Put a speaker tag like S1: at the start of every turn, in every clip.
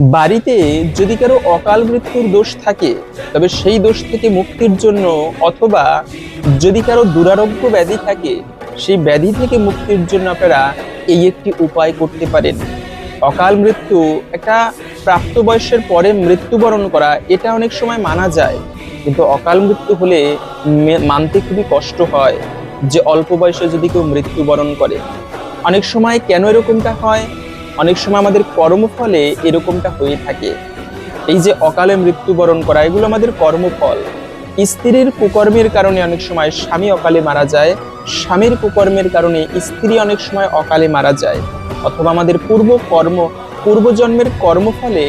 S1: বাড়িতে যদি কারো অকাল মৃত্যুর দোষ থাকে, তবে সেই দোষ থেকে মুক্তির জন্য অথবা যদি কারো দুরারোগ্য ব্যাধি থাকে, সেই ব্যাধি থেকে মুক্তির জন্য আপনারা এই একটি উপায় করতে পারেন। অকাল মৃত্যু, একটা প্রাপ্তবয়সের পরে মৃত্যুবরণ করা, এটা অনেক সময় মানা যায়, কিন্তু অকাল মৃত্যু হলে মানতে খুবই কষ্ট হয় যে অল্প বয়সে যদি কেউ মৃত্যুবরণ করে। অনেক সময় কেন এরকমটা হয়? অনেক সময় আমাদের কর্মফলে এরকমটা হয়ে থাকে। এই যে অকালে মৃত্যুবরণ করা, এগুলো আমাদের কর্মফল। স্ত্রীর কুকর্মের কারণে অনেক সময় স্বামী অকালে মারা যায়, স্বামীর কুকর্মের কারণে স্ত্রী অনেক সময় অকালে মারা যায়, অথবা আমাদের পূর্বজন্মের কর্মফলে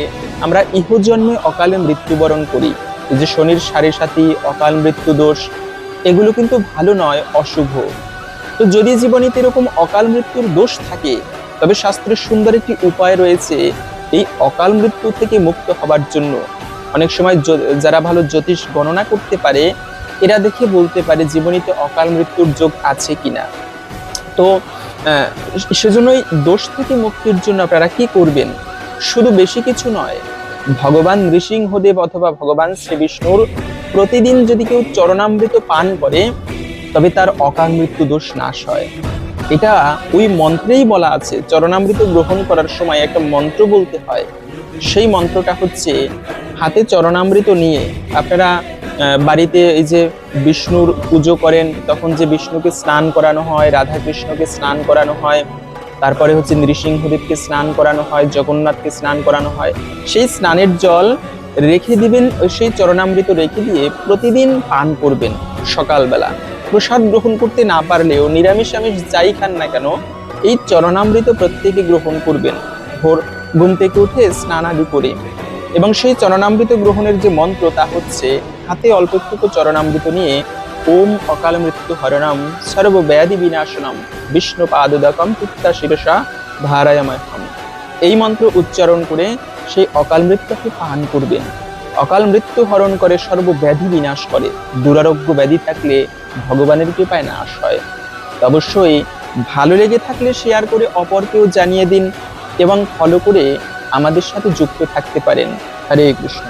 S1: আমরা ইহজন্মে অকালে মৃত্যুবরণ করি। এই যে শনির সাড়ে সাথী, অকাল মৃত্যু দোষ, এগুলো কিন্তু ভালো নয়, অশুভ। তো যদি জীবনীতে এরকম অকাল মৃত্যুর দোষ থাকে, তবে শাস্ত্রের সুন্দর একটি উপায় রয়েছে এই অকাল মৃত্যু থেকে মুক্ত হবার জন্য। অনেক সময় যারা ভালো জ্যোতিষ গণনা করতে পারে, এরা দেখে বলতে পারে জীবনীতে অকাল মৃত্যুর যোগ আছে কিনা। তো আহ, সেজন্যই দোষ থেকে মুক্তির জন্য আপনারা কি করবেন? শুধু বেশি কিছু নয়, ভগবান নৃসিংহদেব অথবা ভগবান শ্রী বিষ্ণুর প্রতিদিন যদি কেউ চরণামৃত পান করে, তবে তার অকাল মৃত্যু দোষ নাশ হয়। এটা ওই মন্ত্রেই বলা আছে। চরণামৃত গ্রহণ করার সময় একটা মন্ত্র বলতে হয়। সেই মন্ত্রটা হচ্ছে, হাতে চরণামৃত নিয়ে আপনারা বাড়িতে এই যে বিষ্ণুর পুজো করেন, তখন যে বিষ্ণুকে স্নান করানো হয়, রাধা কৃষ্ণকে স্নান করানো হয়, তারপরে হচ্ছে নৃসিংহদেবকে স্নান করানো হয়, জগন্নাথকে স্নান করানো হয়, সেই স্নানের জল রেখে দিবেন, সেই চরণামৃত রেখে দিয়ে প্রতিদিন পান করবেন সকালবেলা। প্রসাদ গ্রহণ করতে না পারলেও নিরামিষ আমিষ যাই খান না কেন, এই চরণামৃত প্রত্যেকে গ্রহণ করবেন ভোর ঘুম থেকে উঠে স্নান আদি করে। এবং সেই চরণামৃত গ্রহণের যে মন্ত্র, তা হচ্ছে হাতে অল্প একটু চরণামৃত নিয়ে ওম অকাল মৃত্যু হরণম সর্ব ব্যাধি বিনাশনম বিষ্ণু পাদোদকম পিত্তা শিরসা ধারায়ামহম, এই মন্ত্র উচ্চারণ করে সেই অকাল মৃত্যুকে পান করবেন। অকাল মৃত্যু হরণ করে, সর্ব ব্যাধি বিনাশ করে। দুরারোগ্য ব্যাধি থাকলে ভগবানের কৃপায় নাশ হয়। তো অবশ্যই ভালো লেগে থাকলে শেয়ার করে অপরকেও জানিয়ে দিন এবং ফলো করে আমাদের সাথে যুক্ত থাকতে পারেন। হরে কৃষ্ণ।